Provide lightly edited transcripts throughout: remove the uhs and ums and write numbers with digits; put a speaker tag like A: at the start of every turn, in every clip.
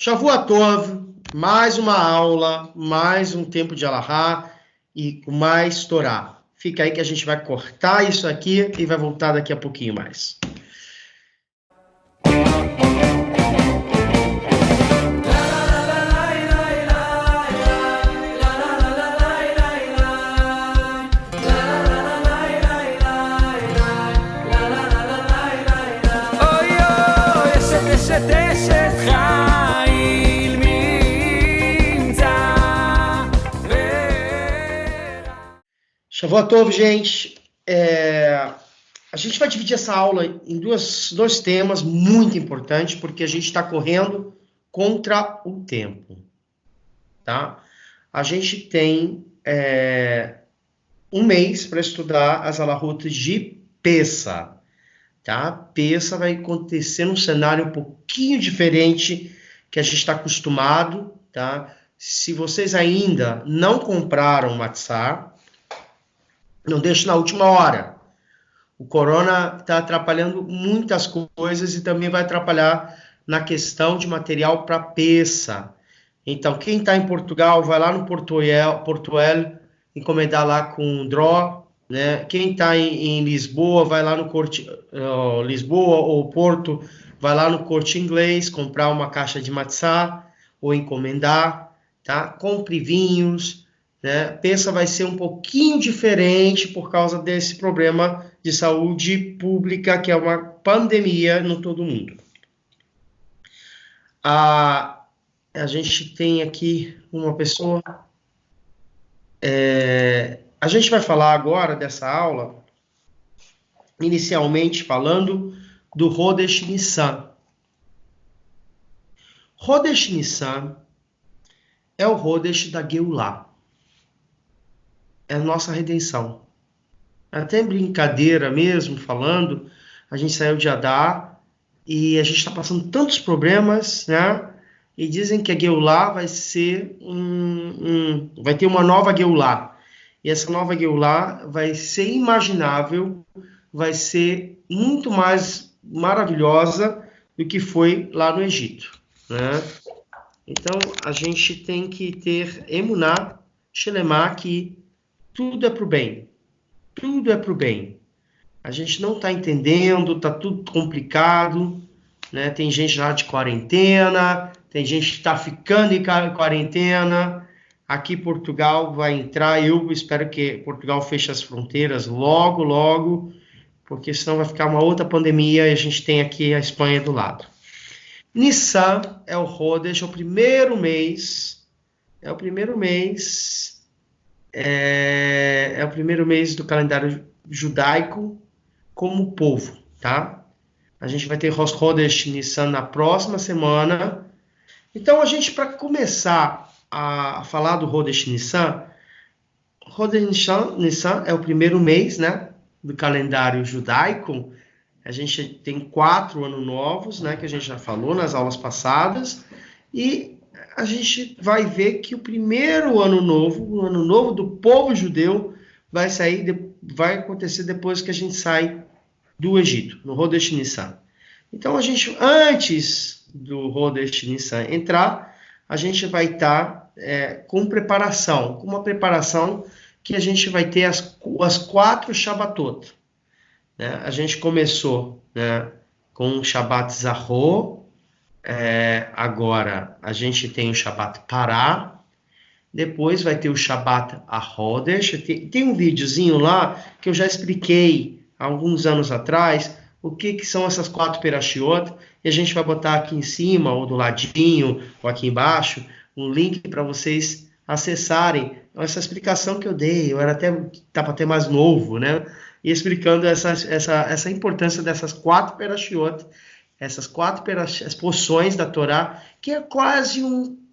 A: Shavua Tov, mais uma aula, mais um tempo de Alahá e com mais Torá. Fica aí que a gente vai cortar isso aqui e vai voltar daqui a pouquinho mais. Shavua Tov, gente. A gente vai dividir essa aula em dois temas muito importantes, porque a gente está correndo contra o tempo, tá? A gente tem um mês para estudar as alahot de Pessa, tá? Pessa vai acontecer num cenário um pouquinho diferente que a gente está acostumado, tá? Se vocês ainda não compraram matzá, não deixe na última hora. O corona está atrapalhando muitas coisas e também vai atrapalhar na questão de material para Pessa. Então, quem está em Portugal, vai lá no Portuel, encomendar lá com o Draw, né? Quem está em Lisboa, vai lá no Lisboa ou Porto, vai lá no Corte Inglês, comprar uma caixa de matzá ou encomendar, tá? Compre vinhos, né? Pessa vai ser um pouquinho diferente por causa desse problema de saúde pública, que é uma pandemia no todo mundo. A gente tem aqui uma pessoa. A gente vai falar agora dessa aula, inicialmente falando do Rodesh Nissan. Rodesh Nissan é o Rodesh da Geulah. É a nossa redenção. Até brincadeira mesmo, falando, a gente saiu de Adar e a gente está passando tantos problemas, né? E dizem que a Geulah vai ser vai ter uma nova Geulah. E essa nova Geulah vai ser imaginável, vai ser muito mais maravilhosa do que foi lá no Egito, né? Então, a gente tem que ter emuná, shelemá, que tudo é para o bem. Tudo é para o bem. A gente não está entendendo, está tudo complicado, né? Tem gente lá de quarentena, tem gente que está ficando em quarentena. Aqui Portugal vai entrar, eu espero que Portugal feche as fronteiras logo, logo, porque senão vai ficar uma outra pandemia e a gente tem aqui a Espanha do lado. Nissan é o Rodesh, é o primeiro mês do calendário judaico como povo, tá? A gente vai ter Rosh Chodesh Nissan na próxima semana. Então, a gente, para começar a falar do Rodesh Nissan, Nissan é o primeiro mês, né, do calendário judaico. A gente tem 4 anos novos, né, que a gente já falou nas aulas passadas, e a gente vai ver que o primeiro ano novo, o ano novo do povo judeu, vai acontecer depois que a gente sai do Egito, no Rodesh Nissan. Então, antes do Rodesh Nissan entrar, a gente vai estar com uma preparação que a gente vai ter as 4 Shabbatot. Né? A gente começou, né, com o Shabbat Zahor. Agora a gente tem o Shabbat Pará, depois vai ter o Shabbat Achodesh. Tem um videozinho lá que eu já expliquei há alguns anos atrás o que são essas 4 Perashiot, e a gente vai botar aqui em cima, ou do ladinho, ou aqui embaixo, um link para vocês acessarem essa explicação que eu dei. Eu estava até mais novo, né? E explicando essa importância dessas 4 Perashiot, essas 4 as porções da Torá, que é quase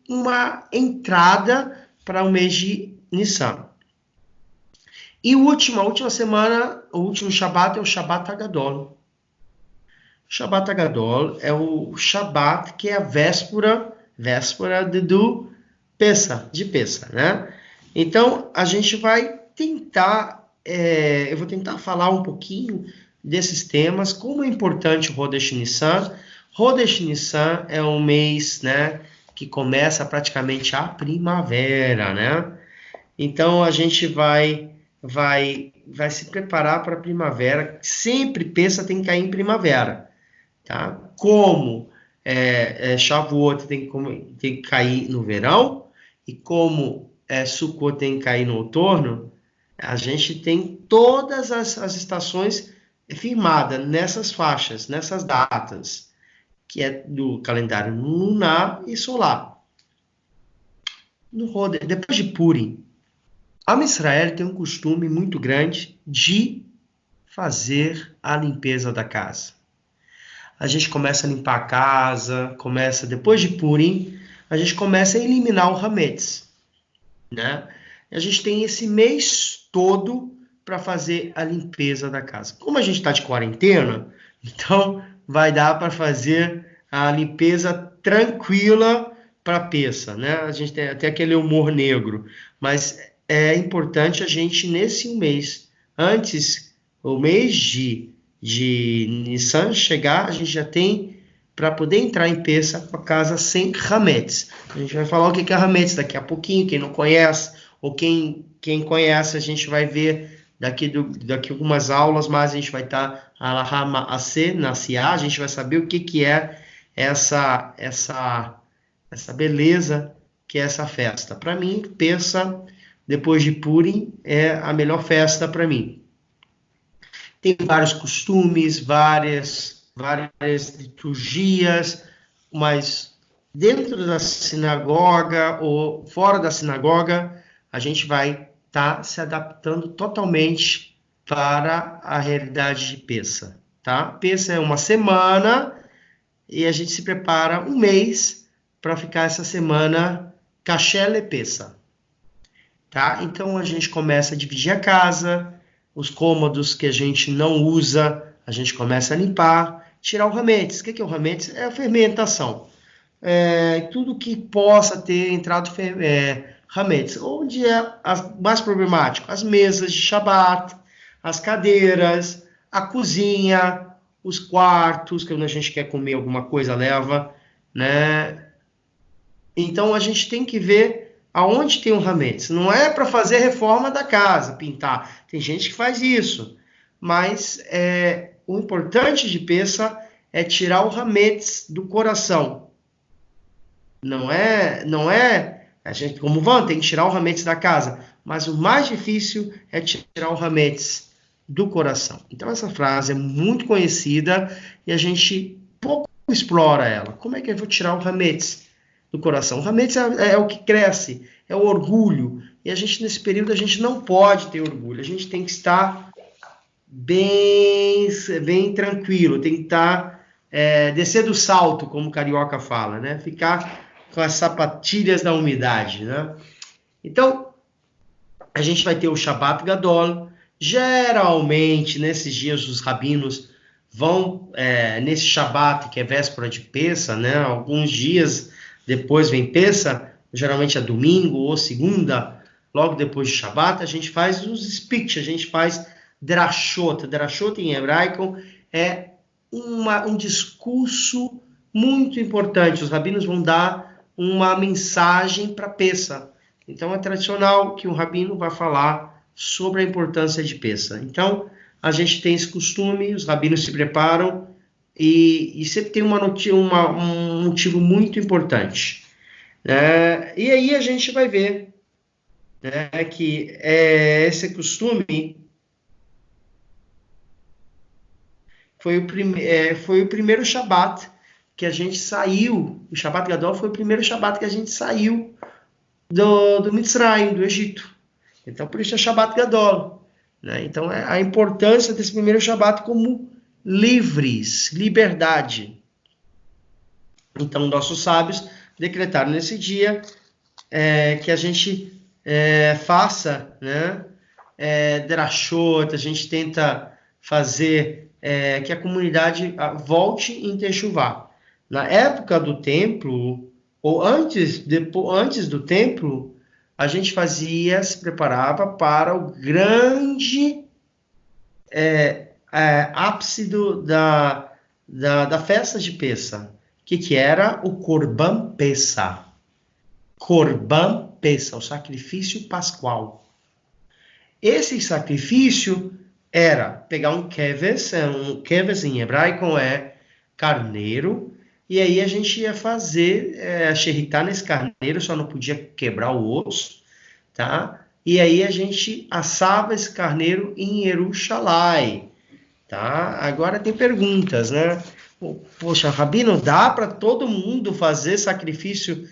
A: uma entrada para o mês de Nissan. E a última semana, o último Shabat é o Shabat Hagadol. O Shabat Hagadol é o Shabat que é a véspera do Pessa, de Pessa, né? Então, a gente vai tentar, eu vou tentar falar um pouquinho desses temas, como é importante o Rodesh Nissan. Rodesh Nissan é um mês, né, que começa praticamente a primavera, né? Então a gente vai se preparar para a primavera. Sempre pensa tem que cair em primavera, tá? Como Shavuot tem que cair no verão e como Sukkot tem que cair no outono, a gente tem todas as estações firmadas nessas faixas, nessas datas, que é do calendário lunar e solar. Depois de Purim, a Israel tem um costume muito grande de fazer a limpeza da casa. A gente começa a limpar a casa, depois de Purim, a gente começa a eliminar o hametz, né? A gente tem esse mês todo para fazer a limpeza da casa. Como a gente está de quarentena, então vai dar para fazer a limpeza tranquila para peça, né? A gente tem até aquele humor negro, mas é importante a gente nesse mês, antes o mês de Nissan chegar, a gente já tem para poder entrar em peça com a casa sem hametz. A gente vai falar o que é hametz daqui a pouquinho, quem não conhece, ou quem conhece, a gente vai ver daqui algumas aulas, mas a gente vai estar na CIA, a gente vai saber o que é essa beleza que é essa festa. Para mim, peça depois de Purim é a melhor festa para mim. Tem vários costumes, várias liturgias, mas dentro da sinagoga ou fora da sinagoga, a gente vai estar se adaptando totalmente para a realidade de Pessa, tá? Pessa é uma semana e a gente se prepara um mês para ficar essa semana Kasher LePessa, tá? Então a gente começa a dividir a casa, os cômodos que a gente não usa, a gente começa a limpar, tirar o hametz. O que é o hametz? É a fermentação. Tudo que possa ter entrado hametz. Onde é mais problemático? As mesas de Shabbat, as cadeiras, a cozinha, os quartos, que quando a gente quer comer alguma coisa, leva, né? Então a gente tem que ver aonde tem o hametz. Não é para fazer reforma da casa, pintar. Tem gente que faz isso. Mas o importante de Pessa é tirar o hametz do coração. Não é a gente, como vão, tem que tirar o hametz da casa. Mas o mais difícil é tirar o hametz do coração. Então essa frase é muito conhecida e a gente pouco explora ela. Como é que eu vou tirar o hametz do coração? O hametz é o que cresce, é o orgulho. E a gente, nesse período, a gente não pode ter orgulho. A gente tem que estar bem tranquilo, tem que estar, descer do salto, como o carioca fala, né? Ficar com as sapatilhas da umidade, né? Então, a gente vai ter o Shabbat Gadol. Geralmente, nesses dias, os rabinos vão, nesse Shabbat, que é véspera de Pessa, né? Alguns dias depois vem Pessa, geralmente é domingo ou segunda, logo depois de Shabbat, a gente faz os speech, a gente faz drashot. Drashot em hebraico é um discurso muito importante. Os rabinos vão dar uma mensagem para Pessa. Então é tradicional que um rabino vai falar sobre a importância de Pessa. Então a gente tem esse costume, os rabinos se preparam e sempre tem um motivo muito importante. E aí a gente vai ver, né, que esse costume foi o primeiro Shabat que a gente saiu. O Shabat Gadol foi o primeiro Shabat que a gente saiu do Mitzrayim, do Egito. Então, por isso é Shabat Gadol, né? Então, a importância desse primeiro Shabat como livres, liberdade. Então, nossos sábios decretaram nesse dia que a gente faça, né, drashot, a gente tenta fazer que a comunidade volte em Techuvá. Na época do templo, ou antes do templo, a gente se preparava para o grande ápice da festa de Pessa, que era o Korban Pessa. Corban Pessa, o sacrifício pascual. Esse sacrifício era pegar um keves em hebraico é carneiro, e aí a gente ia fazer xerritar nesse carneiro, só não podia quebrar o osso, tá? E aí a gente assava esse carneiro em Jerusalém, tá? Agora tem perguntas, né? Poxa, Rabino, dá para todo mundo fazer sacrifício?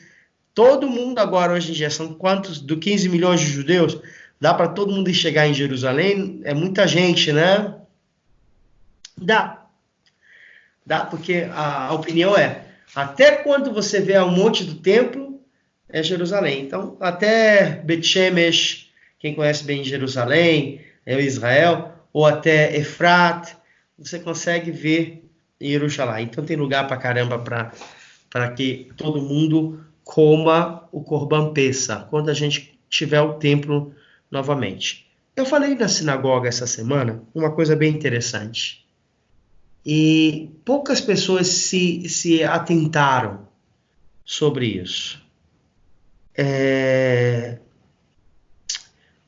A: Todo mundo agora, hoje em dia, são quantos? 15 milhões de judeus? Dá para todo mundo chegar em Jerusalém? É muita gente, né? Dá. Dá, porque a opinião é, até quando você vê o monte do templo, é Jerusalém. Então, até Bet-Shemesh, quem conhece bem Jerusalém, é o Israel, ou até Efrat, você consegue ver em Jerusalém. Então, tem lugar para caramba para que todo mundo coma o Corban Pessa, quando a gente tiver o templo novamente. Eu falei na sinagoga essa semana uma coisa bem interessante. E poucas pessoas se atentaram sobre isso.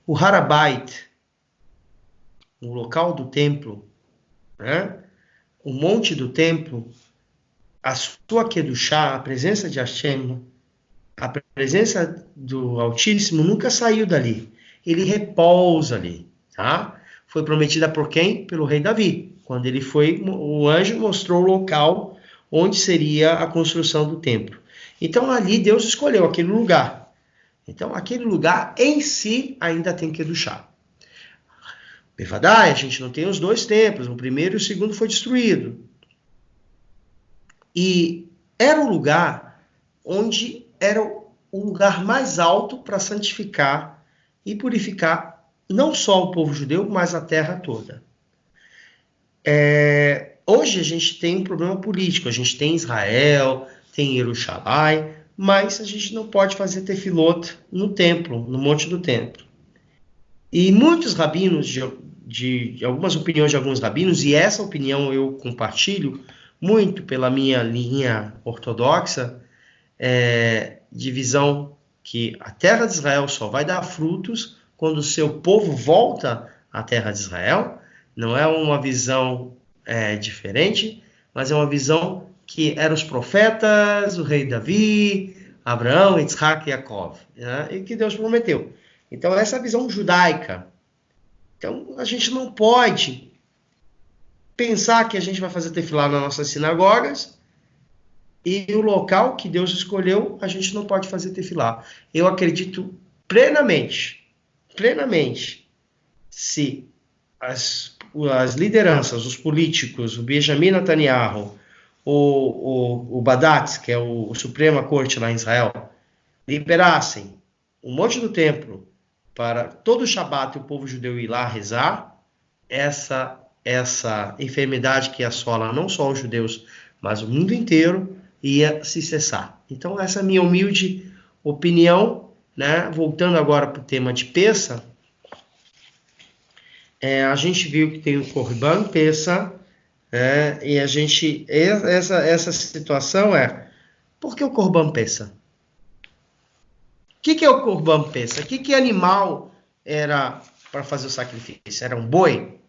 A: O Harabait, o local do templo, né? O monte do templo, a sua Kedushá, a presença de Hashem, a presença do Altíssimo nunca saiu dali. Ele repousa ali, tá? Foi prometida por quem? Pelo rei Davi. Quando ele foi, o anjo mostrou o local onde seria a construção do templo. Então ali Deus escolheu aquele lugar. Então aquele lugar em si ainda tem Kedushá. Bevadai, a gente não tem os dois templos, o primeiro e o segundo foi destruído. E era o lugar onde era o lugar mais alto para santificar e purificar não só o povo judeu, mas a terra toda. Hoje a gente tem um problema político, a gente tem Israel, tem Jerusalém, mas a gente não pode fazer tefilot no templo, no monte do templo. E muitos rabinos, de algumas opiniões de alguns rabinos, e essa opinião eu compartilho muito pela minha linha ortodoxa, de visão que a terra de Israel só vai dar frutos quando o seu povo volta à terra de Israel. Não é uma visão diferente, mas é uma visão que eram os profetas, o rei Davi, Abraão, Isaac e Jacó, né? E que Deus prometeu. Então, essa é a visão judaica. Então, a gente não pode pensar que a gente vai fazer tefilá nas nossas sinagogas e o local que Deus escolheu, a gente não pode fazer tefilá. Eu acredito plenamente, se as lideranças, os políticos, o Benjamin Netanyahu, o Badatz, que é o Suprema Corte lá em Israel, liberassem o monte do templo para todo o Shabat o povo judeu ir lá rezar, essa enfermidade que assola não só os judeus, mas o mundo inteiro, ia se cessar. Então, essa é a minha humilde opinião, né? Voltando agora para o tema de Pessa, a gente viu que tem o Corban Pessa, e a gente, essa situação por que o Corban Pessa? O que é o Corban Pessa? Que animal era para fazer o sacrifício? Era um boi?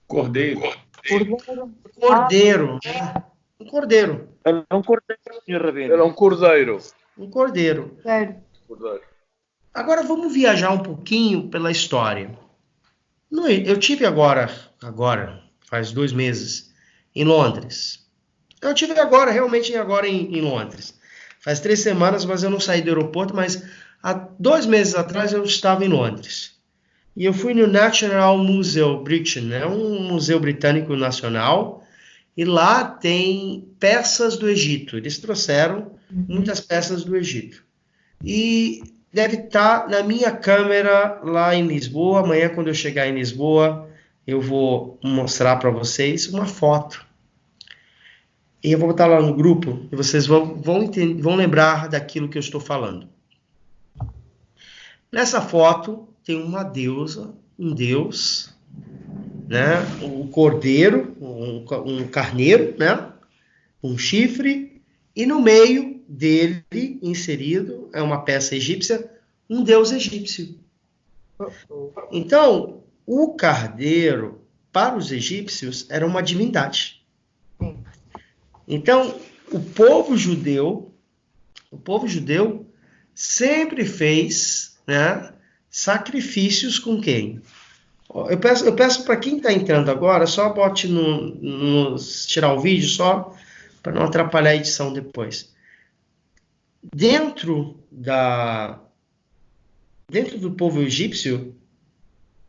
B: Cordeiro.
A: Cordeiro. Um cordeiro.
C: Era um cordeiro, senhor Rabino.
B: Era um cordeiro.
A: Um cordeiro.
B: Cordeiro.
A: Agora vamos viajar um pouquinho pela história. Eu tive agora, faz 2 meses, em Londres. Eu tive realmente agora em Londres. Faz 3 semanas, mas eu não saí do aeroporto, mas há 2 meses atrás eu estava em Londres. E eu fui no National Museum Britain, um museu britânico nacional, e lá tem peças do Egito. Eles trouxeram muitas peças do Egito. E deve estar na minha câmera lá em Lisboa. Amanhã, quando eu chegar em Lisboa, eu vou mostrar para vocês uma foto. E eu vou botar lá no grupo e vocês vão lembrar daquilo que eu estou falando. Nessa foto tem uma deusa, um deus, né? Um cordeiro, um carneiro, né? Um chifre E no meio dele, inserido, é uma peça egípcia, um deus egípcio. Então, o carneiro, para os egípcios, era uma divindade. Então, o povo judeu sempre fez, né, sacrifícios com quem? Eu peço para quem está entrando agora, só bote tirar o vídeo só, para não atrapalhar a edição depois. Dentro do povo egípcio,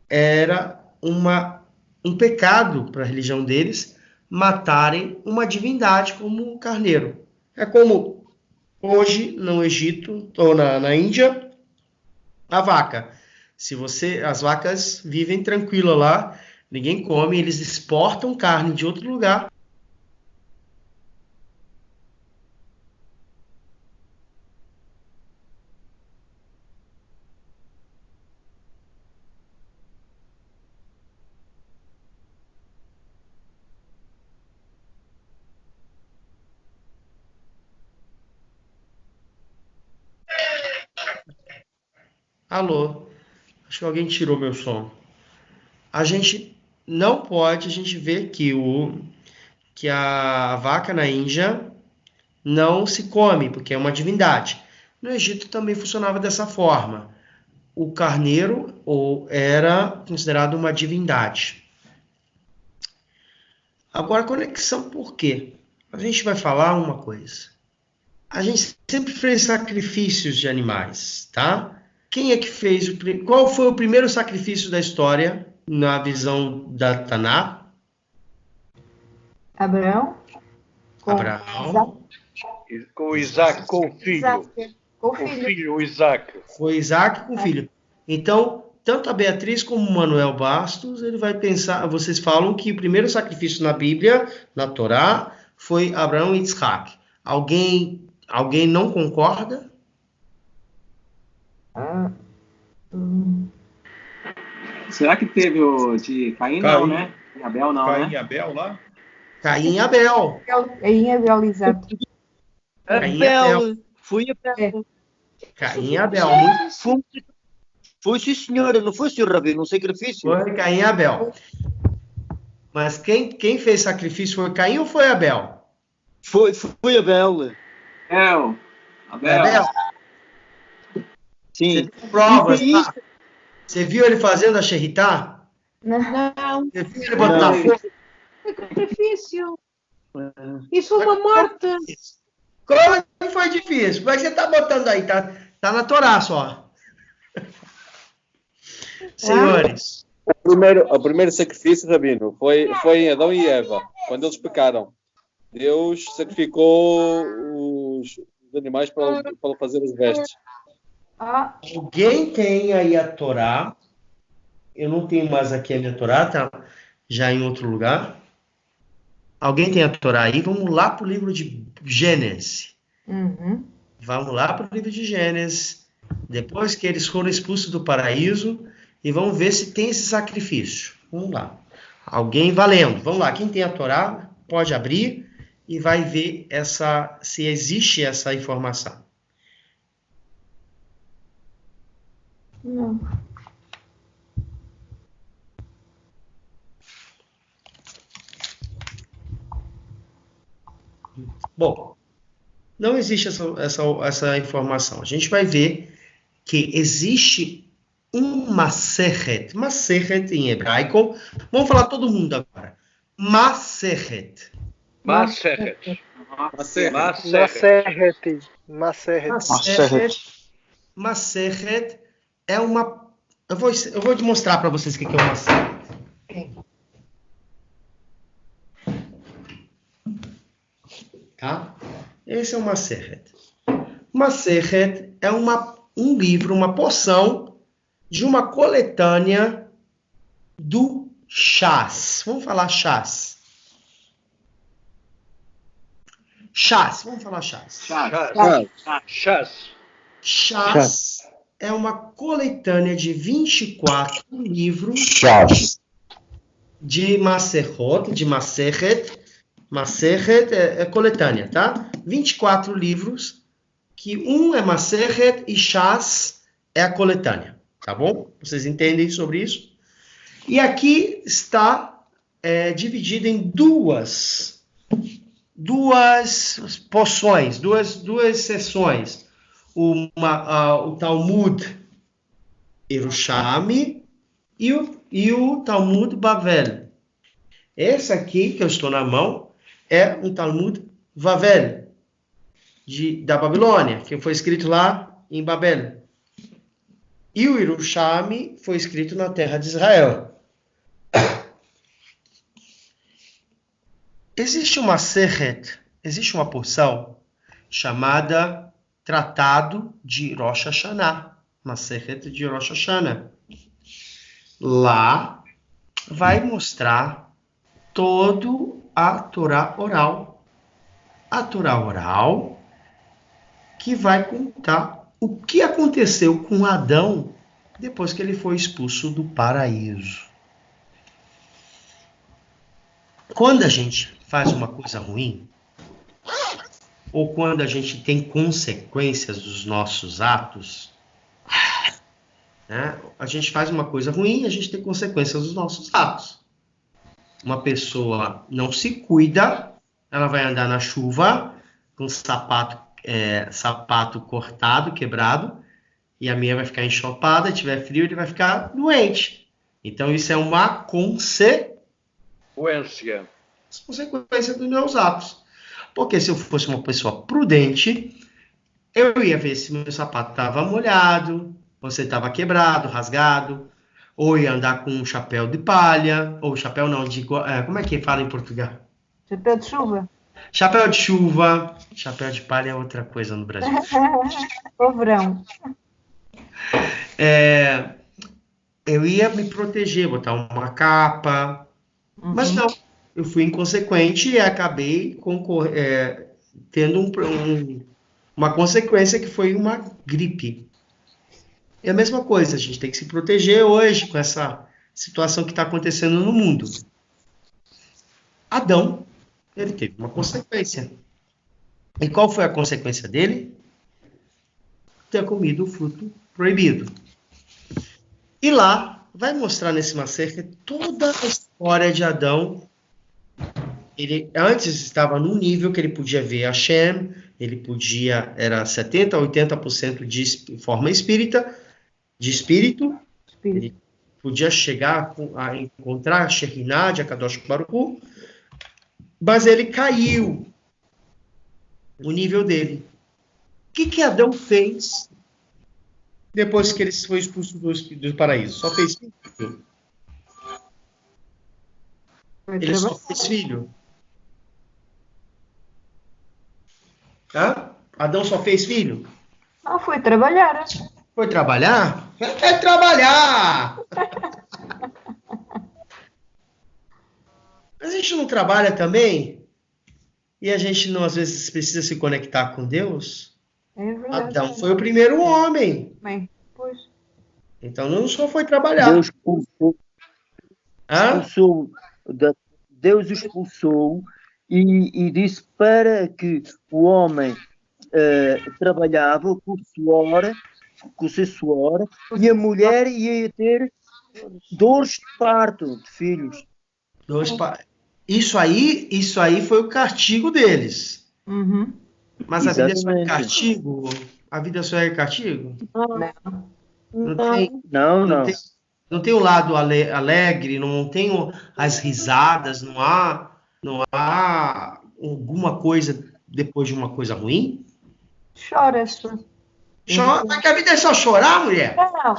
A: era um pecado para a religião deles matarem uma divindade como um carneiro. É como hoje no Egito ou na Índia, a vaca. As vacas vivem tranquila lá, ninguém come, eles exportam carne de outro lugar. Alô, acho que alguém tirou meu som. A gente não pode, a gente vê que a vaca na Índia não se come, porque é uma divindade. No Egito também funcionava dessa forma. O carneiro era considerado uma divindade. Agora, conexão por quê? A gente vai falar uma coisa. A gente sempre fez sacrifícios de animais, tá? Quem é que fez qual foi o primeiro sacrifício da história na visão da Taná?
D: Abraão.
A: Abraão.
B: Com Isaac, com o filho.
D: Isaac, com o
B: O
D: filho.
B: filho, o Isaac.
A: Foi Isaac com o filho. Então, tanto a Beatriz como o Manuel Bastos, ele vai pensar, vocês falam que o primeiro sacrifício na Bíblia, na Torá, foi Abraão e Isaac. Alguém não concorda?
E: Será que teve o de Caim? Não, né? E Abel não,
B: Caim
E: né?
B: e Abel lá?
A: Caim e Abel.
D: Em Abel, exato.
A: Caim e Abel.
C: Fui Abel.
A: Caim e Abel.
C: Foi sim, senhora. Não foi, senhor Rabino, um sacrifício.
A: Foi Caim e Abel. Mas quem fez sacrifício foi Caim ou foi Abel?
C: Foi Abel.
E: Abel.
C: Sim.
A: Você tem provas, tá? Você viu ele fazendo a xerritá?
D: Não,
A: Você viu ele botar
C: Não.
A: fogo?
D: sacrifício. Isso é uma morte.
A: Como que foi difícil? Como é que você tá botando aí? Tá na Torá só. Senhores,
F: O primeiro sacrifício, Rabino, foi em Adão e Eva, quando eles pecaram. Deus sacrificou os animais para fazer os vestes.
A: alguém tem aí a Torá? Eu não tenho mais aqui a minha Torá, tá já em outro lugar. Alguém tem a Torá aí? Vamos lá para o livro de Gênesis.
D: Uhum.
A: Vamos lá para o livro de Gênesis. Depois que eles foram expulsos do paraíso, e vamos ver se tem esse sacrifício. Vamos lá. Alguém valendo. Vamos lá. Quem tem a Torá pode abrir e vai ver se existe essa informação.
D: Não.
A: Bom, não existe essa informação. A gente vai ver que existe um Masechet. Masechet em hebraico. Vamos falar todo mundo agora. Masechet.
B: Maseret.
A: Masechet é uma... Eu vou mostrar para vocês o que é uma Masechet. Tá? Esse é o Masechet. Masechet é um livro, uma porção de uma coletânea do Shas. Vamos falar Shas. Shas. Vamos falar Shas. Shas é uma coletânea de 24 livros de Masechot, de Masechet. Masechet é coletânea, tá? 24 livros, que um é Maseret e Shas é a coletânea, tá bom? Vocês entendem sobre isso? E aqui está dividido em duas porções, duas seções. O Talmud Yerushalmi e o Talmud Bavel. Esse aqui, que eu estou na mão, é um Talmud Bavel, da Babilônia, que foi escrito lá em Babel. E o Yerushalmi foi escrito na terra de Israel. Existe uma porção chamada Tratado de Rosh Hashanah, Maseret de Rosh Hashanah. Lá vai mostrar todo a Torá oral. A Torá oral que vai contar o que aconteceu com Adão depois que ele foi expulso do paraíso. Quando a gente faz uma coisa ruim, ou quando a gente tem consequências dos nossos atos, né? A gente faz uma coisa ruim, a gente tem consequências dos nossos atos. Uma pessoa não se cuida, ela vai andar na chuva com sapato cortado, quebrado, e a minha vai ficar enxopada, tiver frio, ele vai ficar doente. Então, isso é uma consequência dos meus atos. Porque se eu fosse uma pessoa prudente, eu ia ver se meu sapato estava molhado, ou se estava quebrado, rasgado, ou ia andar com um chapéu de palha, ou chapéu não, como é que fala em português?
D: Chapéu de chuva.
A: Chapéu de chuva. Chapéu de palha é outra coisa no Brasil.
D: O verão.
A: Eu ia me proteger, botar uma capa, mas não. Eu fui inconsequente e acabei tendo uma consequência que foi uma gripe. É a mesma coisa, a gente tem que se proteger hoje com essa situação que está acontecendo no mundo. Adão, ele teve uma consequência. E qual foi a consequência dele? Ter comido o fruto proibido. E lá vai mostrar nesse Maseret toda a história de Adão. Ele antes estava num nível que ele podia ver Hashem, era 70% a 80% de forma de espírito. Ele podia chegar a encontrar a Shekhinah de Akadosh Baruch Hu, mas ele caiu o nível dele. O que Adão fez depois que ele foi expulso do paraíso? Só fez filho. Ele só fez filho. Adão só fez filho?
D: Não, foi trabalhar.
A: Foi trabalhar? É trabalhar! A gente não trabalha também? E a gente não, às vezes, precisa se conectar com Deus?
D: É verdade.
A: Adão foi o primeiro homem.
D: Bem, pois.
A: Então não só foi trabalhar.
C: Deus expulsou e disse para que o homem trabalhava com o seu suor, e a mulher ia ter dores de parto de filhos.
A: Isso aí foi o castigo deles.
D: Uhum.
A: Mas a vida só é castigo? A vida só é castigo? Não tem o lado alegre, não tem as risadas, não há alguma coisa depois de uma coisa ruim?
D: Chora-se.
A: Mas que a vida é só chorar, mulher?
D: Não,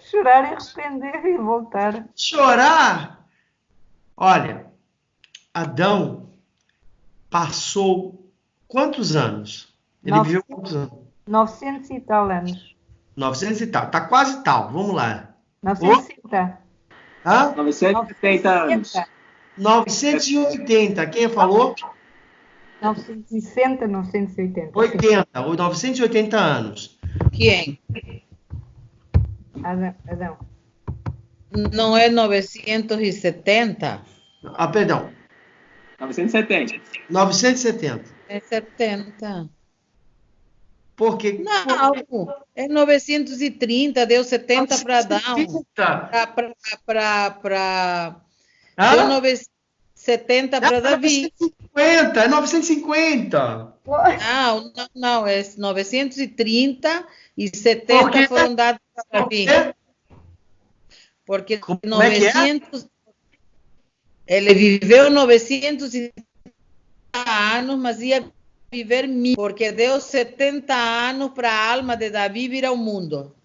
D: chorar e arrepender e voltar.
A: Chorar? Olha, Adão passou quantos anos? Ele viveu quantos anos?
D: 900 e tal anos.
A: 900 e tal. Tá quase tal. Vamos lá.
D: 980.
E: 970 anos.
A: 980. Quem falou?
D: 960, 980.
A: 80. Ou 980 anos.
G: Quem?
D: Adão.
G: Não é 970?
A: Perdão.
E: 970.
A: 970.
G: É 70.
A: Porque
G: Não, é 930, deu 70 para Adão.
A: 930.
G: Deu 70 para Davi.
A: 950, é 950.
G: Não, é 930 e 70 foram dados para Davi. Porque
A: Como é que
G: 900, ele viveu 930 anos, mas ia viver 1000, porque deu 70 anos para a alma de Davi vir ao mundo.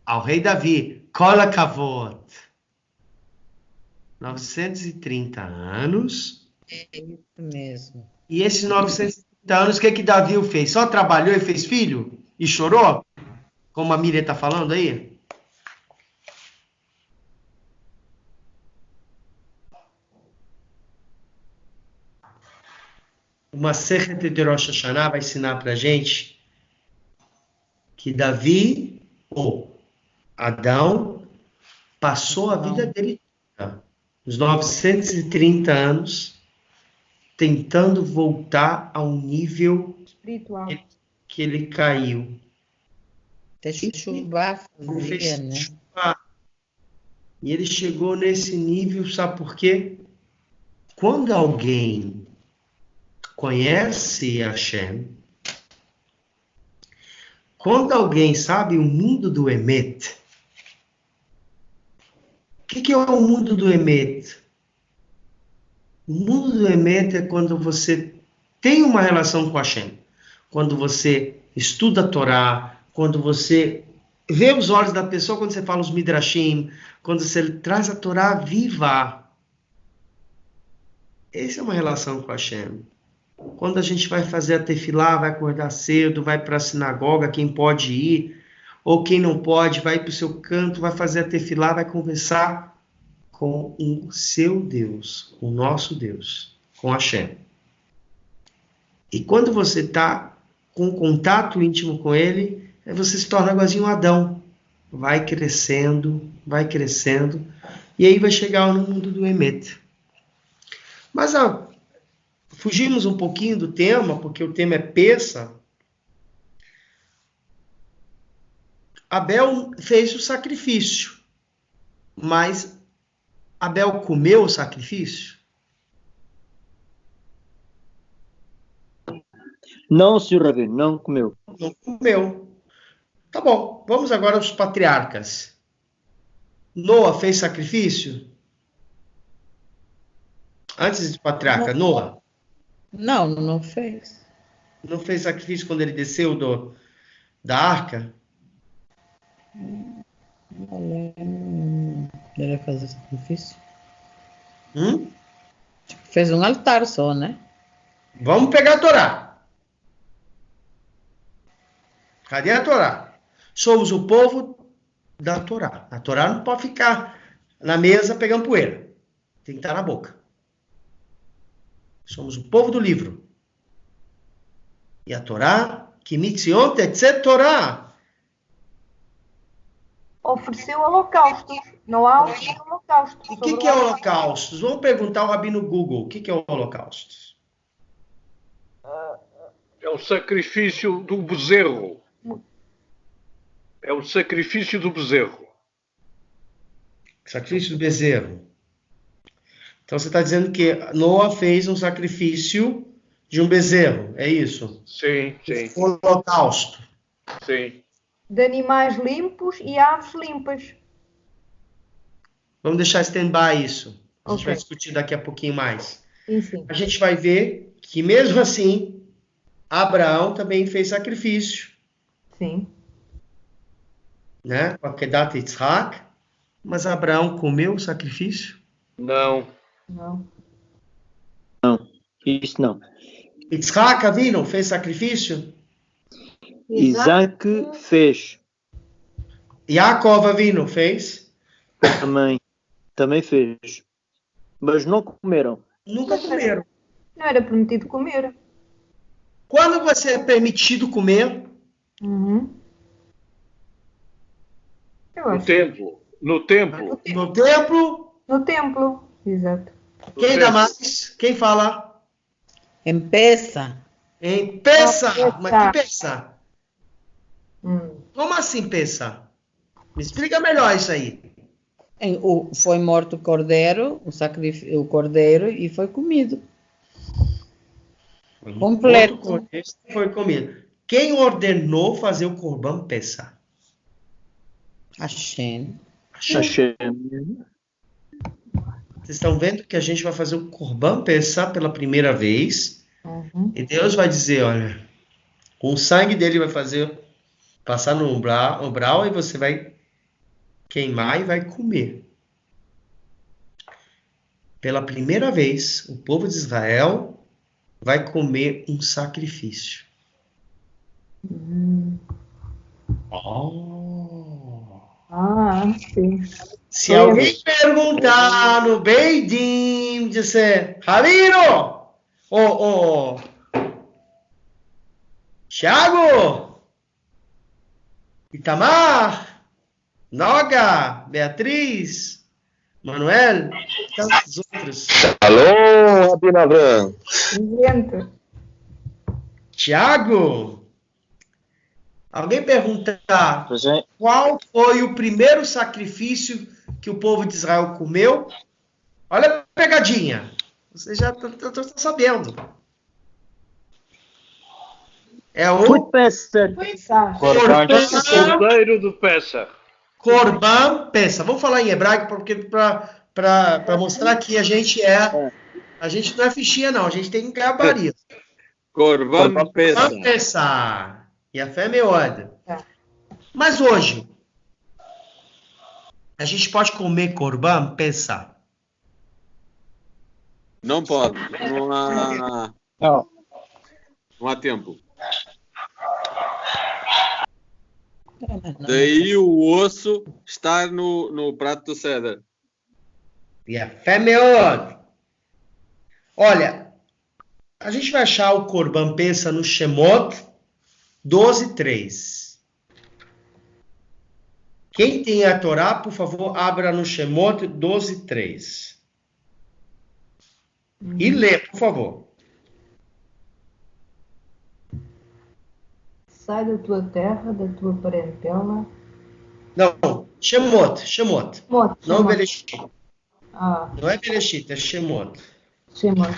A: Ao rei Davi, Kol HaKavod. 930 anos.
G: É isso mesmo.
A: E esses 930 anos, o que Davi fez? Só trabalhou e fez filho? E chorou? Como a Miriam está falando aí? Uma Masechet de Rosh Hashanah vai ensinar para a gente que Davi, ou Adão, passou a vida dele, os 930 anos, tentando voltar ao nível
D: Espiritual.
A: que ele caiu.
G: Até chuvar fazia, né?
A: E ele chegou nesse nível, sabe por quê? Quando alguém conhece Hashem, quando alguém sabe o mundo do Emet, o que é o mundo do Emet? O mundo do Emet é quando você tem uma relação com Hashem, quando você estuda a Torá, quando você vê os olhos da pessoa, quando você fala os Midrashim, quando você traz a Torá viva. Essa é uma relação com Hashem. Quando a gente vai fazer a tefilá, vai acordar cedo, vai para a sinagoga, quem pode ir, ou quem não pode, vai para o seu canto, vai fazer a tefilá, vai conversar com o seu Deus, o nosso Deus, com Hashem. E quando você está com contato íntimo com ele, você se torna igualzinho um Adão. Vai crescendo, e aí vai chegar no mundo do Emet. Mas fugimos um pouquinho do tema, porque o tema é peça. Abel fez o sacrifício, mas Abel comeu o sacrifício?
C: Não, senhor Rabino, não comeu.
A: Não comeu. Tá bom, vamos agora aos patriarcas. Noa fez sacrifício? Antes de patriarca, Noa?
G: Não fez.
A: Não fez sacrifício quando ele desceu da arca?
G: Deve fazer sacrifício.
A: Hum?
G: Fez um altar só, né?
A: Vamos pegar a Torá. Cadê a Torá? Somos o povo da Torá. A Torá não pode ficar na mesa pegando poeira. Tem que estar na boca. Somos o povo do livro. E a Torá, que mitzion tetzet Torá.
D: Ofereceu holocaustos. Não há holocaustos.
A: O que é holocaustos? Vamos perguntar ao Rabino Google. O que é holocaustos?
B: É o sacrifício do bezerro. É o sacrifício do bezerro.
A: Sacrifício do bezerro. Então você está dizendo que Noa fez um sacrifício de um bezerro, é isso?
B: Sim.
A: Um holocausto.
B: Sim.
D: De animais limpos e aves limpas.
A: Vamos deixar stand-by isso. A gente
D: Ok.
A: vai discutir daqui a pouquinho mais.
D: Sim.
A: A gente vai ver que mesmo assim, Abraão também fez sacrifício,
D: Sim.
A: né? Com a Kedat Yitzhak. Mas Abraão comeu o sacrifício?
B: Não.
D: Não.
C: Isso não.
A: Yitzhak Avinu fez sacrifício?
C: Isaac fez.
A: Yaakov Avinu fez?
C: Também fez. Mas não comeram.
A: Nunca comeram.
D: Não era permitido comer.
A: Quando você é permitido comer?
D: Uhum. Eu
B: No
D: acho.
B: templo. No templo.
A: No templo?
D: No templo. Exato.
A: Quem dá mais? Quem fala?
G: Empeça.
A: Em Pessa.
D: Pessa.
A: Mas que Pessa?
D: Hum.
A: Como assim Pessa? Me explica melhor isso aí.
G: Foi morto o cordeiro, o cordeiro, e foi comido. Completo.
A: Outro contexto foi comido. Quem ordenou fazer o Corban Pessa?
G: Hashem.
F: Hashem.
A: Vocês estão vendo que a gente vai fazer o Corban Pessa pela primeira vez.
D: Uhum.
A: E Deus vai dizer, olha, com o sangue dele vai passar no umbral e você vai queimar e vai comer. Pela primeira vez, o povo de Israel vai comer um sacrifício.
D: Sim.
A: Se alguém perguntar no Beidim, disser, Rabino, Thiago, Itamar, Noga, Beatriz, Manuel, tantos outros.
H: Alô, Rabino Avram.
D: Presente.
A: Tiago, alguém perguntar
H: Presente.
A: qual foi o primeiro sacrifício que o povo de Israel comeu? Olha a pegadinha. Você já está sabendo. É
C: Foi
A: o
C: peça.
D: Pensar.
B: Cordeiro do Pessa.
A: Corban Pessa. Vamos falar em hebraico para mostrar que a gente não é fichinha não, a gente tem gabarito.
F: Corban Pessa.
A: Corban Pessa. E a fé é meoda. Mas hoje a gente pode comer Corban Pessa?
F: Não pode. Não há tempo. Daí o osso estar no prato do César.
A: E a fé é meoda. Olha, a gente vai achar o Corban Pessa no Shemot 12:3. Quem tem a Torá, por favor, abra no Shemot 12:3. E lê, por favor.
D: Sai da tua terra, da tua parentela.
A: Não, Shemot. Não Bereshit. Não é Bereshit, é Shemot.
D: Shemot.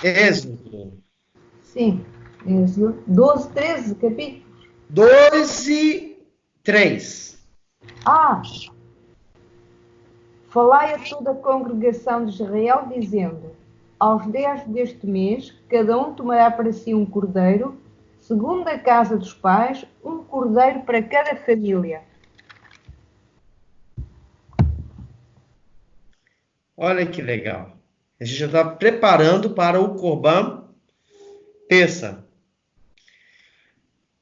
A: Êxodo.
D: Sim. Êxodo. 12, 13 capítulos.
A: 12:3.
D: Falai a toda a congregação de Israel, dizendo: aos 10 deste mês, cada um tomará para si um cordeiro, segundo a casa dos pais, um cordeiro para cada família.
A: Olha que legal. A gente já está preparando para o Corban Pessa.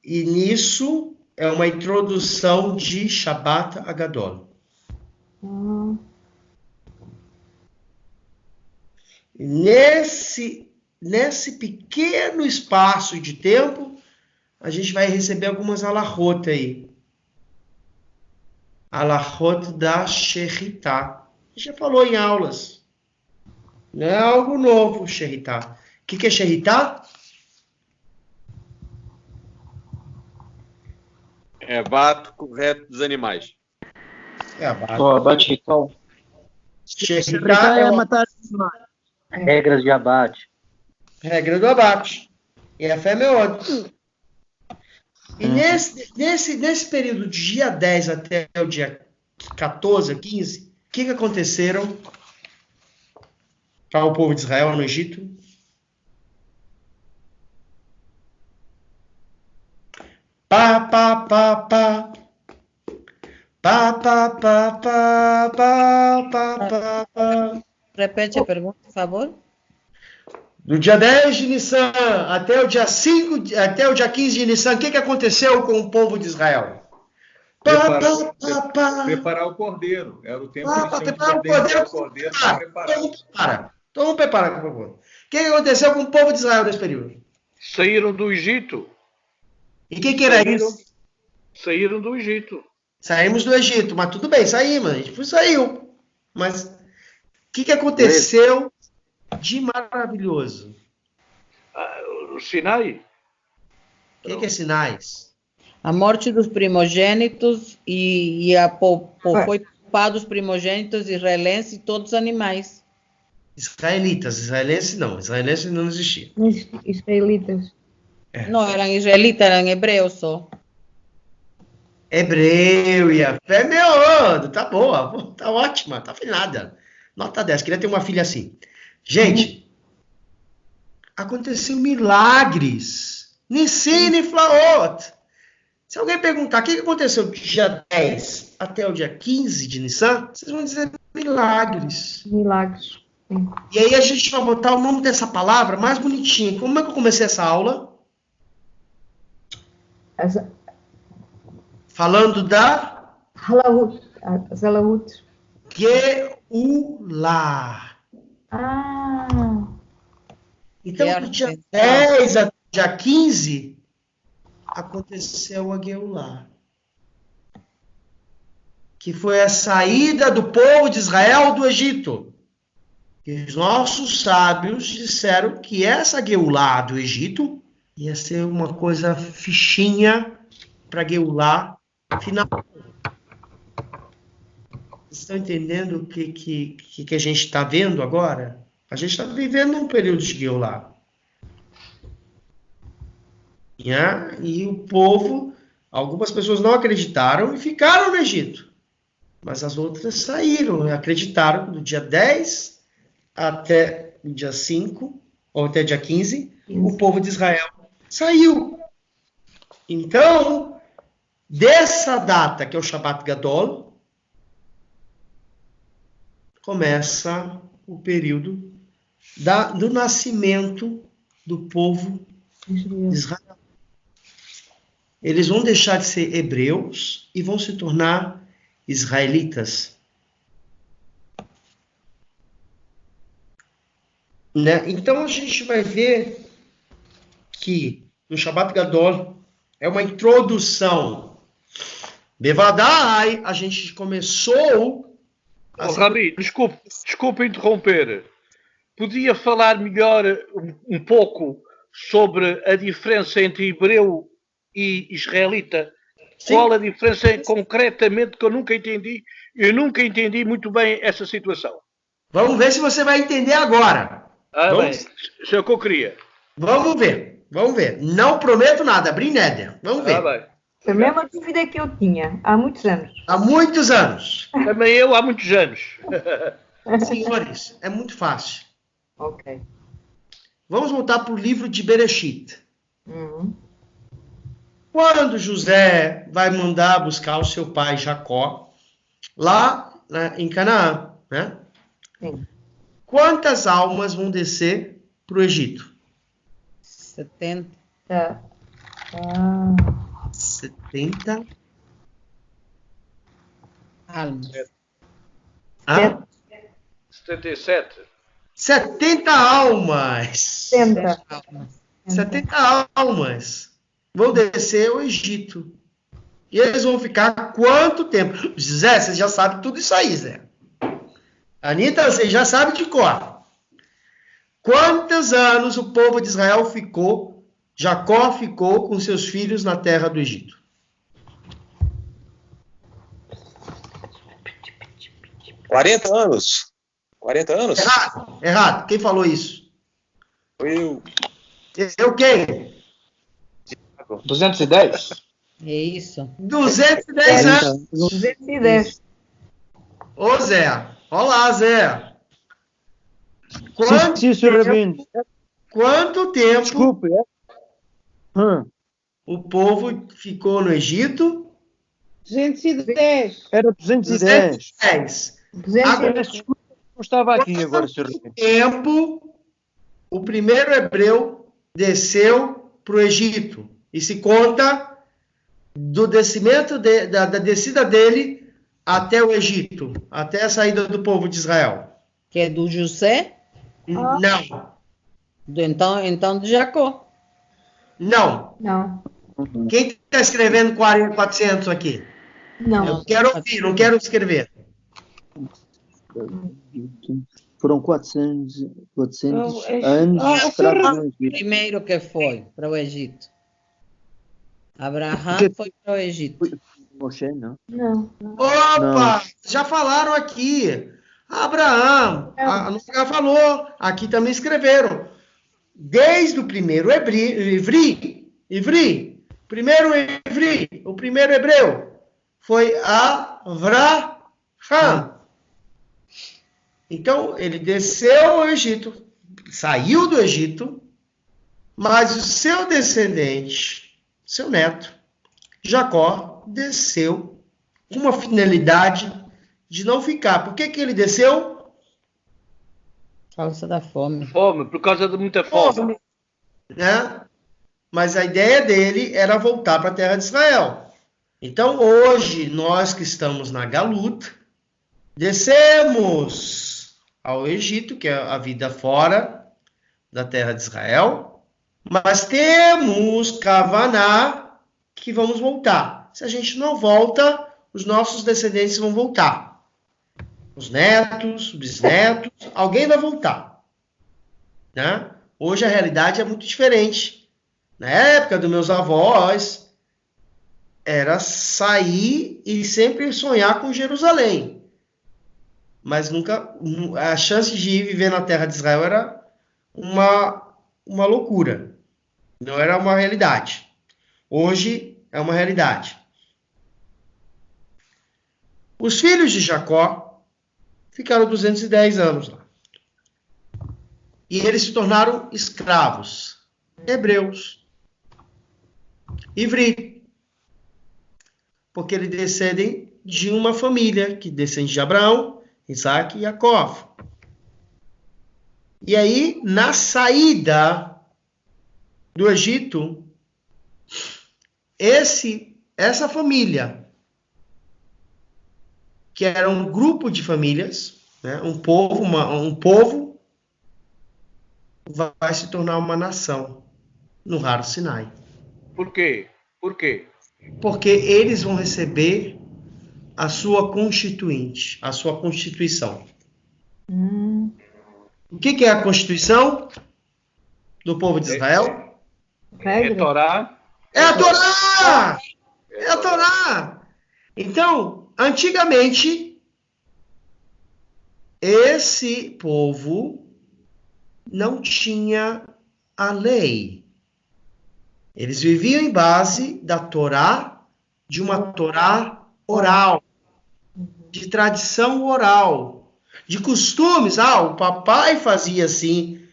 A: E nisso é uma introdução de Shabbat Agadol. Nesse pequeno espaço de tempo, a gente vai receber algumas alahot aí. Alahot da Sheritá. A gente já falou em aulas. Não é algo novo, Sheritá. O que é Sheritá?
F: É abate correto dos animais.
A: É abate.
E: Abate ritual.
A: Sheritá é
C: matar animais.
E: Regras de abate.
A: regra do abate. E a fé é meódica. E nesse período de dia 10 até o dia 14, 15, o que aconteceram para o povo de Israel no Egito? Pá, pá, pá, pá. Pá, pá, pá, pá, pá, pá, pá, pá.
G: Repete a pergunta, por favor.
A: Do dia 10 de Nissan até o dia 5, até o dia 15 de Nissan, o que aconteceu com o povo de Israel?
I: Preparar o cordeiro. Era o tempo
A: que preparar o cordeiro. Então vamos preparar, por favor. O que aconteceu com o povo de Israel nesse período?
B: Saíram do Egito.
A: E o que era isso?
B: Saíram do Egito.
A: Saímos do Egito, mas tudo bem, saímos, a gente saiu. Mas o que aconteceu de maravilhoso?
B: o Sinai?
A: O que é sinais?
G: A morte dos primogênitos e foi poupado os primogênitos israelenses e todos os animais.
A: Israelitas, israelenses não existia.
D: Israelitas.
G: Não eram israelitas, eram hebreus só.
A: Hebreu e a fé, meu, tá boa, tá ótima, tá afinada. Nota 10, queria ter uma filha assim. Gente, aconteceu milagres. Nissim Niflaot. Se alguém perguntar o que aconteceu do dia 10 até o dia 15 de Nissan, vocês vão dizer milagres.
D: Milagres. Sim.
A: E aí a gente vai botar o nome dessa palavra mais bonitinho. Como é que eu comecei essa aula? Falando da
D: Zalahut.
A: Geulah.
D: Ah.
A: Então, do dia 10 até o dia 15, aconteceu a Geulah. Que foi a saída do povo de Israel do Egito. E os nossos sábios disseram que essa Geulah do Egito ia ser uma coisa fichinha para Geulah final. Vocês estão entendendo o que a gente está vendo agora? A gente está vivendo um período de Geulah. E o povo, algumas pessoas não acreditaram e ficaram no Egito. Mas as outras saíram, acreditaram do dia 10 até o dia 5, ou até dia 15, o povo de Israel saiu. Então, dessa data, que é o Shabbat Gadol, começa o período do nascimento do povo de Israel. Eles vão deixar de ser hebreus e vão se tornar israelitas. Né? Então a gente vai ver que no Shabbat Gadol é uma introdução. Bevadai, a gente começou...
B: Rabi, desculpe interromper. Podia falar melhor um pouco sobre a diferença entre hebreu e israelita? Sim. Qual a diferença concretamente que eu nunca entendi? Eu nunca entendi muito bem essa situação.
A: Vamos ver se você vai entender agora.
B: Isso é o que eu queria.
A: Vamos ver. Não prometo nada, Brinéder. Vamos ver.
D: Foi a mesma dúvida que eu tinha há muitos anos.
A: Há muitos anos.
B: Também eu há muitos anos.
A: Senhores, é muito fácil.
D: Ok.
A: Vamos voltar para o livro de Bereshit. Quando José vai mandar buscar o seu pai Jacó, lá em Canaã, né?
D: Sim.
A: Quantas almas vão descer para o Egito?
G: 70.
A: 70
G: almas.
B: 77.
A: 70 almas. 70 almas vão descer ao Egito. E eles vão ficar quanto tempo? Zé, você já sabe tudo isso aí, Zé. Anitta, você já sabe de cor. Quantos anos o povo de Israel ficou, Jacó ficou com seus filhos na terra do Egito?
H: 40 anos. 40 anos?
A: Errado. Quem falou isso?
H: Eu.
A: Eu quem?
E: 210?
G: É isso.
A: 210 anos.
D: 210.
A: Ô, Zé. Olá, Zé. Quanto tempo
C: Desculpe.
A: o povo ficou no Egito?
G: 210.
C: Era 210.
D: 210.
A: Agora,
C: Desculpe, não estava aqui agora, Sr. Rabino.
A: tempo o primeiro hebreu desceu para o Egito e se conta do descimento da descida dele até o Egito, até a saída do povo de Israel.
G: Que é do José?
A: Não.
G: Então de Jacó.
A: Não. Quem está escrevendo 400 aqui?
D: Não.
A: Eu quero ouvir, não quero escrever.
C: Foram 400
G: Não, é-
C: anos
G: Ah,
C: escravos no Egito.
G: Primeiro que foi para o Egito. Abraão
C: Porque-
G: foi para o Egito.
C: Moshe, não?
D: Não.
A: Opa!
C: Não.
A: Já falaram aqui. Abraão, a Nora falou, aqui também escreveram. Desde o primeiro o primeiro hebreu, foi Avraham. Então, ele desceu ao Egito, saiu do Egito, mas o seu descendente, seu neto, Jacó, desceu com uma finalidade de não ficar. Por que ele desceu?
G: Por causa da fome.
B: Fome, por causa de muita fome.
A: Né? Mas a ideia dele era voltar para a terra de Israel. Então, hoje, nós que estamos na Galuta, descemos ao Egito, que é a vida fora da terra de Israel, mas temos Kavaná que vamos voltar. Se a gente não volta, os nossos descendentes vão voltar. Os netos, os bisnetos, alguém vai voltar. Né? Hoje a realidade é muito diferente. Na época dos meus avós, era sair e sempre sonhar com Jerusalém. Mas nunca, a chance de ir viver na terra de Israel era uma loucura. Não era uma realidade. Hoje é uma realidade. Os filhos de Jacó ficaram 210 anos lá. E eles se tornaram escravos, hebreus, ivri, porque eles descendem de uma família que descende de Abraão, Isaac e Jacó. E aí, na saída do Egito, essa família, que era um grupo de famílias, né, um povo, vai se tornar uma nação no Har Sinai.
B: Por quê? Por quê?
A: Porque eles vão receber a sua constituinte, a sua constituição. O que é a constituição do povo de Israel?
B: É Torá?
A: É a Torá! É a Torá! Então, antigamente, esse povo não tinha a lei. Eles viviam em base da Torá, de uma Torá oral, de tradição oral, de costumes. O papai fazia assim,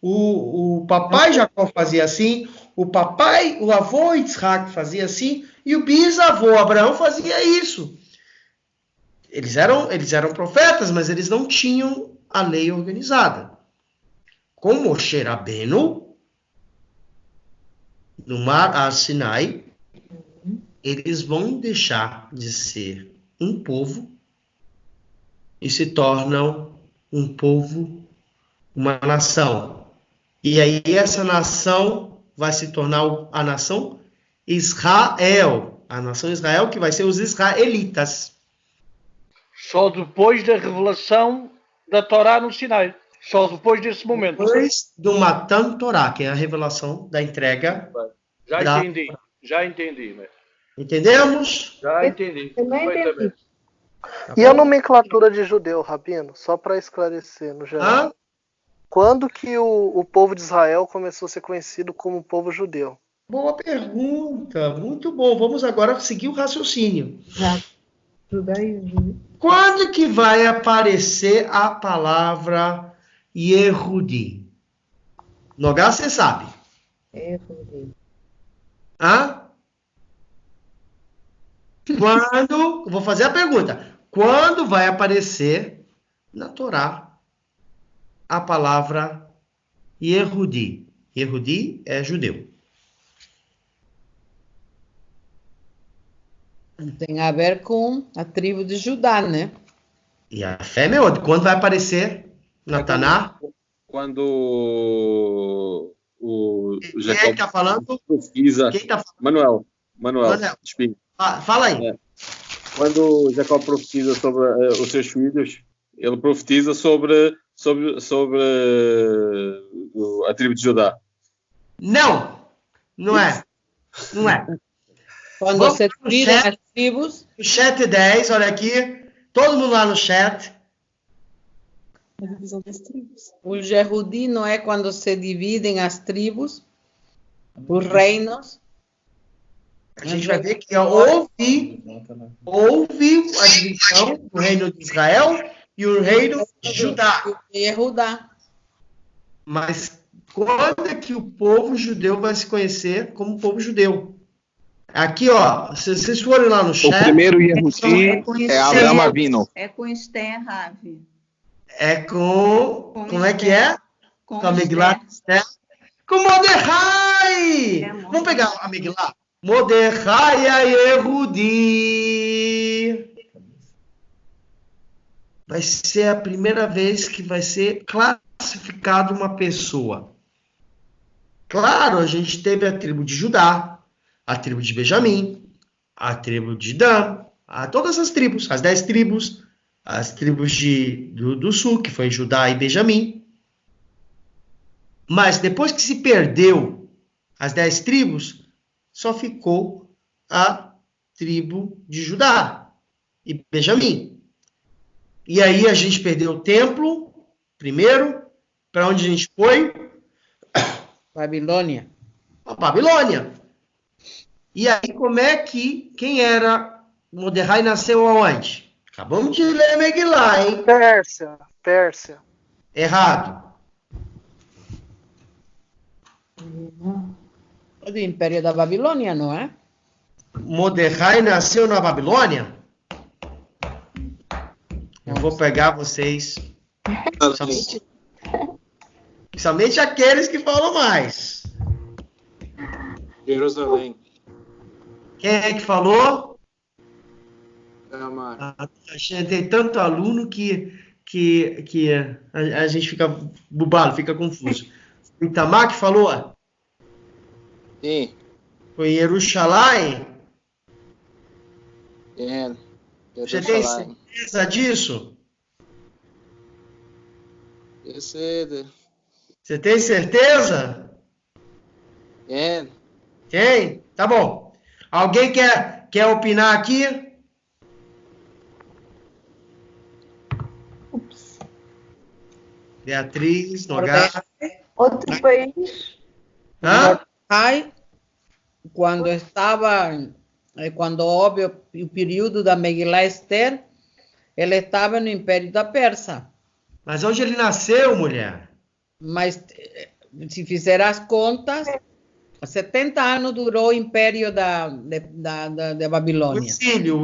A: o papai Jacó fazia assim, o avô Isaac fazia assim, e o bisavô Abraão fazia isso. Eles eram profetas, mas eles não tinham a lei organizada. Com Moshe Rabbeinu, no Mar Sinai, eles vão deixar de ser um povo e se tornam um povo, uma nação. E aí essa nação vai se tornar a nação Israel. A nação Israel, que vai ser os israelitas.
B: Só depois da revelação da Torá no Sinai. Só depois desse momento.
A: Depois do Matan Torá, que é a revelação da entrega.
B: Já entendi. Né?
A: Entendemos?
B: Já entendi.
D: Também entendi.
A: Tá
J: E a
A: bom?
J: nomenclatura de judeu, Rabino? Só para esclarecer, no geral. Quando que o povo de Israel começou a ser conhecido como povo judeu?
A: Boa pergunta, muito bom. Vamos agora seguir o raciocínio. Quando que vai aparecer a palavra Yehudi? Nogá, você sabe. Quando, vou fazer a pergunta. Quando vai aparecer na Torá a palavra Yehudi? Yehudi é judeu.
G: Tem a ver com a tribo de Judá, né?
A: E a fé, meu, quando vai aparecer na Taná?
F: Quando o
A: Quem é que tá falando?
F: pesquisa.
A: Quem tá falando?
F: Manuel. Espinho.
A: Fala aí.
F: Quando Jacó profetiza sobre os seus filhos, ele profetiza sobre a tribo de Judá.
A: Não é.
G: Quando se dividem as tribos.
A: O chat 10, olha aqui. Todo mundo lá no chat.
K: A divisão das tribos.
G: O Yehudi não é quando se dividem as tribos, os reinos.
A: A gente vai ver que houve a divisão do reino de Israel e o reino de Judá.
G: Yehudá.
A: Mas quando é que o povo judeu vai se conhecer como povo judeu? Aqui, ó, se vocês forem lá no chat...
L: O primeiro Yehudi é Abraão Avinu.
K: É com Esther, Ravi.
A: É com como é que é?
K: Com
A: a Megilá Esther. Com Mordecai! Vamos pegar a Megilá. Mordecai a Yehudi. Vai ser a primeira vez que vai ser classificado uma pessoa. Claro, a gente teve a tribo de Judá, a tribo de Benjamim, a tribo de Dan, todas as tribos, as 10 tribos, as tribos do sul, que foi Judá e Benjamim. Mas depois que se perdeu as 10 tribos, só ficou a tribo de Judá e Benjamim. E aí a gente perdeu o templo, primeiro, para onde a gente foi?
G: Babilônia.
A: A Babilônia. E aí quem era Mordecai nasceu aonde? Acabamos de ler Megilá, hein?
J: Pérsia.
A: Errado.
G: Do Império da Babilônia, não é?
A: Mordecai nasceu na Babilônia? Eu vou pegar vocês. Somente aqueles que falam mais.
F: Jerusalém.
A: Quem é que falou?
F: Amar.
A: A gente tem tanto aluno que a gente fica bubado, fica confuso. O Itamar que falou?
F: Sim.
A: Foi Jerusalém?
F: É.
A: Você tem certeza disso? Você tem certeza?
F: É.
A: Tem? Tá bom. Alguém quer opinar aqui? Beatriz, Nogara.
D: Outro país?
G: Mordecai, quando houve o período da Megilá Esther, ele estava no Império da Pérsia.
A: Mas onde ele nasceu, mulher?
G: Mas, se fizer as contas, 70 anos durou o Império da Babilônia.
A: O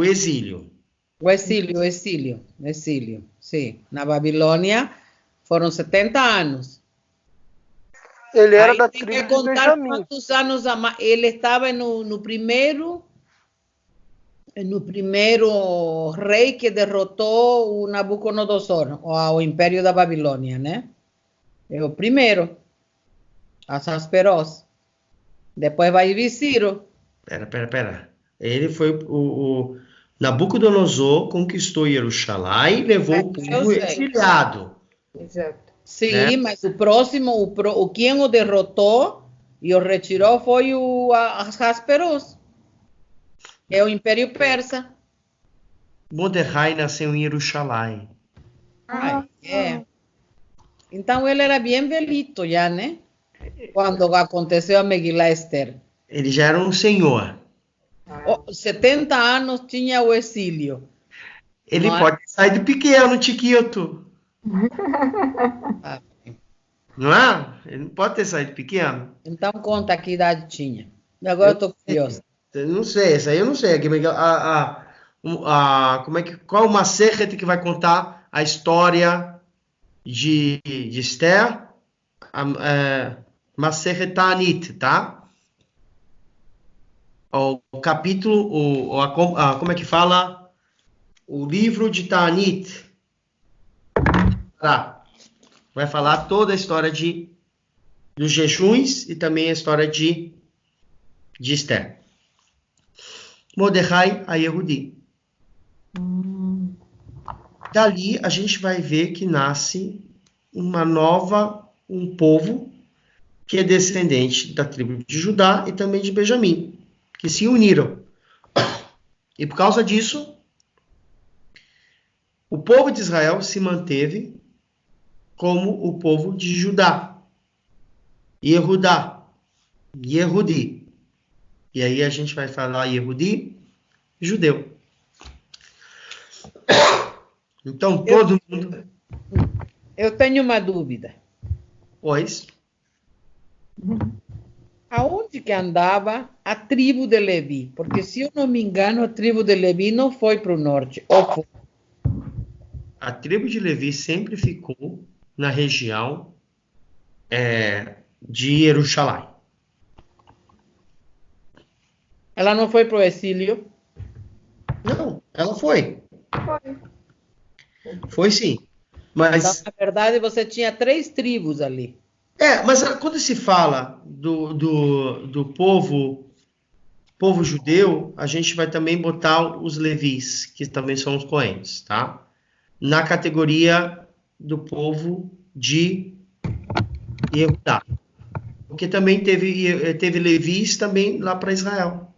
A: exílio.
G: O exílio, sim. Na Babilônia foram 70 anos.
J: Ele era da
G: tribo
J: de
G: Benjamim. Quantos anos ele estava no primeiro rei que derrotou o Nabucodonosor, o Império da Babilônia, né? É o primeiro, Asasperos. Depois vai vir Ciro.
A: Pera. Ele foi o Nabucodonosor conquistou Jerusalém e levou o povo exiliado.
D: Exato.
G: Sim, né? Mas o próximo, quem o derrotou e o retirou foi o Asasperos. É o Império Persa.
A: Mordecai nasceu em Jerusalém.
G: É. Então ele era bem velito já, né? Quando aconteceu a Megilá Esther.
A: Ele já era um senhor.
G: 70 anos tinha o exílio.
A: Ele pode sair de pequeno, Chiquito. Não é? Ele não pode ter saído pequeno.
G: Então conta que idade tinha. Agora eu estou curioso.
A: Não sei, isso aí eu não sei. Qual o Masechet que vai contar a história de Esther? Masechet Ta'anit, tá? O capítulo, como é que fala? O livro de Ta'anit. Tá. Vai falar toda a história dos jejuns e também a história de Esther. Mordecai a Yehudi. dali a gente vai ver que nasce um povo que é descendente da tribo de Judá e também de Benjamim, que se uniram. E por causa disso, o povo de Israel se manteve como o povo de Judá. Yehudá. Yehudi. E aí a gente vai falar Yehudi, judeu. Então, todo mundo...
G: Eu tenho uma dúvida.
A: Pois.
G: Aonde que andava a tribo de Levi? Porque, se eu não me engano, a tribo de Levi não foi para o norte. Ou foi?
A: A tribo de Levi sempre ficou na região de Jerusalém.
G: Ela não foi para o exílio?
A: Não, ela foi. Foi sim. Mas,
G: então, na verdade, você tinha 3 tribos ali.
A: Mas quando se fala do povo judeu, a gente vai também botar os levis, que também são os coens, tá? Na categoria do povo de Yehudá. Porque também teve levis também lá para Israel.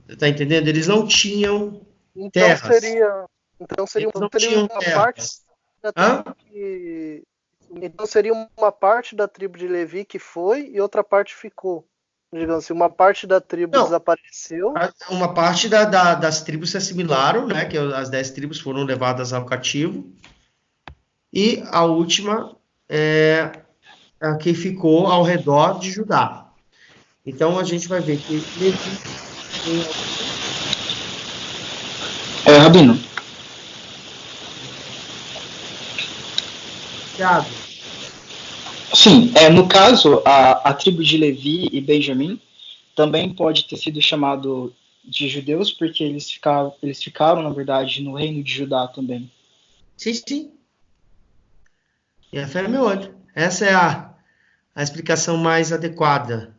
A: Você está entendendo? Eles não tinham terras.
J: Então seria uma parte da tribo então seria uma parte da tribo de Levi que foi e outra parte ficou. Digamos assim, uma parte da tribo desapareceu.
A: Uma parte das tribos se assimilaram, né? Que as 10 tribos foram levadas ao cativo. E a última é a que ficou ao redor de Judá. Então a gente vai ver que Levi
M: Rabino.
A: Thiago.
M: Sim, no caso, a tribo de Levi e Benjamim também pode ter sido chamado de judeus, porque eles ficaram, na verdade, no reino de Judá também.
A: Sim. E a fé é meu olho. Essa é a explicação mais adequada.